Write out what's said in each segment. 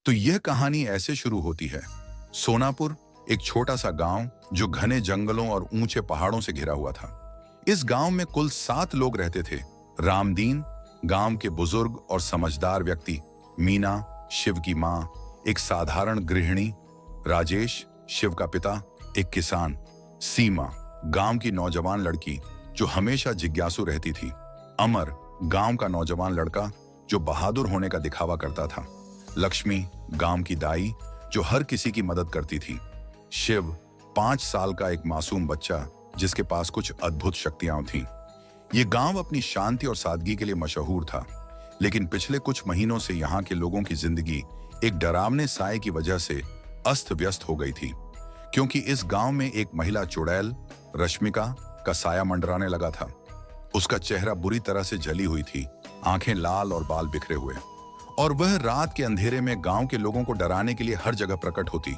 तो यह कहानी ऐसे शुरू होती है। सोनापुर एक छोटा सा गांव जो घने जंगलों और ऊंचे पहाड़ों से घिरा हुआ था। इस गांव में कुल 7 लोग रहते थे। रामदीन, गांव के बुजुर्ग और समझदार व्यक्ति, मीना, शिव की मां, एक साधारण गृहिणी, राजेश, शिव का पिता, एक किसान, सीमा, गांव की नौजवान लड़की जो हमेशा जिज्ञासु रहती थी, अमर, गांव का नौजवान लड़का जो बहादुर होने का दिखावा करता था, लक्ष्मी, गांव की दाई जो हर किसी की मदद करती थी, शिव, 5 साल का एक मासूम बच्चा जिसके पास कुछ अद्भुत शक्तियां थीं। ये गांव अपनी शांति और सादगी के लिए मशहूर था, लेकिन पिछले कुछ महीनों से यहाँ के लोगों की जिंदगी एक डरावने साए की वजह से अस्त व्यस्त हो गई थी, क्योंकि इस गांव में एक महिला चुड़ैल, रश्मिका, का साया मंडराने लगा था। उसका चेहरा बुरी तरह से जली हुई थी, आंखें लाल और बाल बिखरे हुए, और वह रात के अंधेरे में गांव के लोगों को डराने के लिए हर जगह प्रकट होती।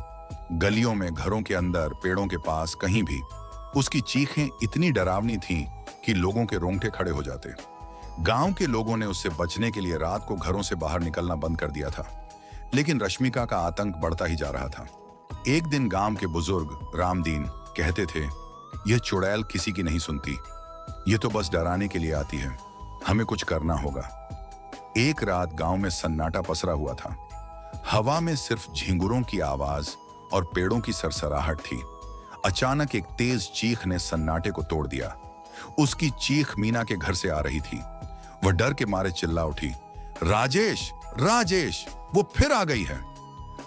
गलियों में, घरों के अंदर, पेड़ों के पास, कहीं भी उसकी चीखें इतनी डरावनी थीं कि लोगों के रोंगटे खड़े हो जाते। गांव के लोगों ने उससे बचने के लिए रात को घरों से बाहर निकलना बंद कर दिया था, लेकिन रश्मिका का आतंक बढ़ता ही जा रहा था। एक दिन गांव के बुजुर्ग रामदीन कहते थे, यह चुड़ैल किसी की नहीं सुनती, ये तो बस डराने के लिए आती है, हमें कुछ करना होगा। एक रात गांव में सन्नाटा पसरा हुआ था। हवा में सिर्फ झिंगुरों की आवाज और पेड़ों की सरसराहट थी। अचानक एक तेज चीख ने सन्नाटे को तोड़ दिया। उसकी चीख मीना के घर से आ रही थी। वह डर के मारे चिल्ला उठी, राजेश, राजेश, वो फिर आ गई है।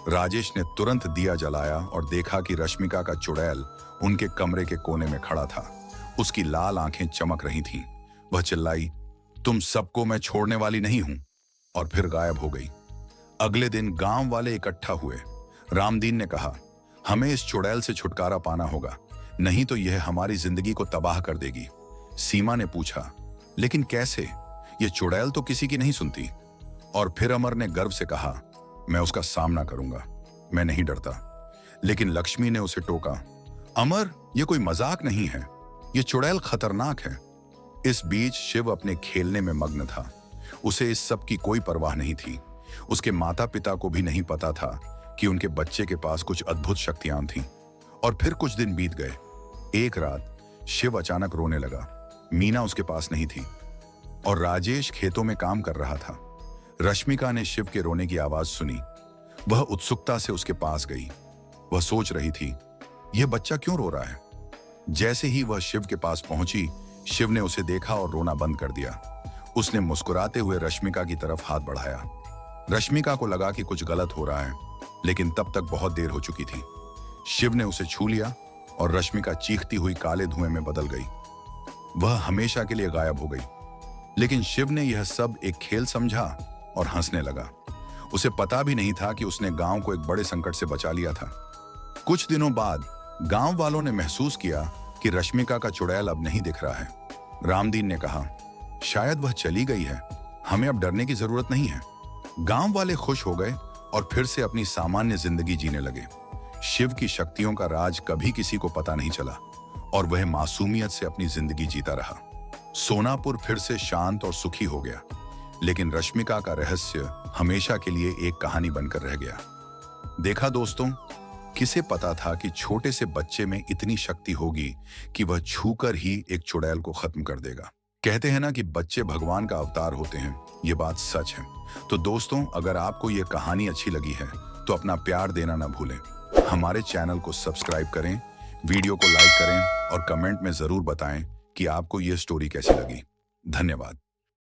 राजेश ने तुरंत दिया जलाया और देखा कि रश्मिका का चुड़ैल उनके कमरे के कोने में खड़ा था। उसकी लाल आंखें चमक रही थीं। वह चिल्लाई, तुम सबको मैं छोड़ने वाली नहीं हूं, और फिर गायब हो गई। अगले दिन गांव वाले इकट्ठा हुए। रामदीन ने कहा, हमें इस चुड़ैल से छुटकारा पाना होगा, नहीं तो यह हमारी जिंदगी को तबाह कर देगी। सीमा ने पूछा, लेकिन कैसे? यह चुड़ैल तो किसी की नहीं सुनती। और फिर अमर ने गर्व से कहा, मैं उसका सामना करूंगा, मैं नहीं डरता। लेकिन लक्ष्मी ने उसे टोका, अमर, यह कोई मजाक नहीं है, यह चुड़ैल खतरनाक है। इस बीच शिव अपने खेलने में मग्न था। उसे इस सब की कोई परवाह नहीं थी। उसके माता पिता को भी नहीं पता था कि उनके बच्चे के पास कुछ अद्भुत शक्तियां थीं। और फिर कुछ दिन बीत गए। एक रात शिव अचानक रोने लगा। मीना उसके पास नहीं थी और राजेश खेतों में काम कर रहा था। रश्मिका ने शिव के रोने की आवाज सुनी। वह उत्सुकता से उसके पास गई। वह सोच रही थी, यह बच्चा क्यों रो रहा है? जैसे ही वह शिव के पास पहुंची, शिव ने उसे देखा और रोना बंद कर दिया। उसने मुस्कुराते हुए रश्मिका की तरफ हाथ बढ़ाया। रश्मिका को लगा कि कुछ गलत हो रहा है, लेकिन तब तक बहुत देर हो चुकी थी। शिव ने उसे छू लिया और रश्मिका चीखती हुई काले धुएं में बदल गई। वह हमेशा के लिए गायब हो गई। लेकिन शिव ने यह सब एक खेल समझा और हंसने लगा। उसे पता भी नहीं था कि उसने गांव को एक बड़े संकट से बचा लिया था। कुछ दिनों बाद गांव वालों ने महसूस किया कि रश्मिका का चुड़ैल अब नहीं दिख रहा है। रामदीन ने कहा, शायद वह चली गई है, हमें अब डरने की जरूरत नहीं है। गांव वाले खुश हो गए और फिर से अपनी सामान्य जिंदगी जीने लगे। शिव की शक्तियों का राज कभी किसी को पता नहीं चला और वह मासूमियत से अपनी जिंदगी जीता रहा। सोनापुर फिर से शांत और सुखी हो गया, लेकिन रश्मिका का रहस्य हमेशा के लिए एक कहानी बनकर रह गया। देखा दोस्तों, किसे पता था कि छोटे से बच्चे में इतनी शक्ति होगी कि वह छूकर ही एक चुड़ैल को खत्म कर देगा। कहते हैं ना कि बच्चे भगवान का अवतार होते हैं, ये बात सच है। तो दोस्तों, अगर आपको ये कहानी अच्छी लगी है तो अपना प्यार देना ना भूलें। हमारे चैनल को सब्सक्राइब करें, वीडियो को लाइक करें और कमेंट में जरूर बताएं कि आपको ये स्टोरी कैसी लगी। धन्यवाद।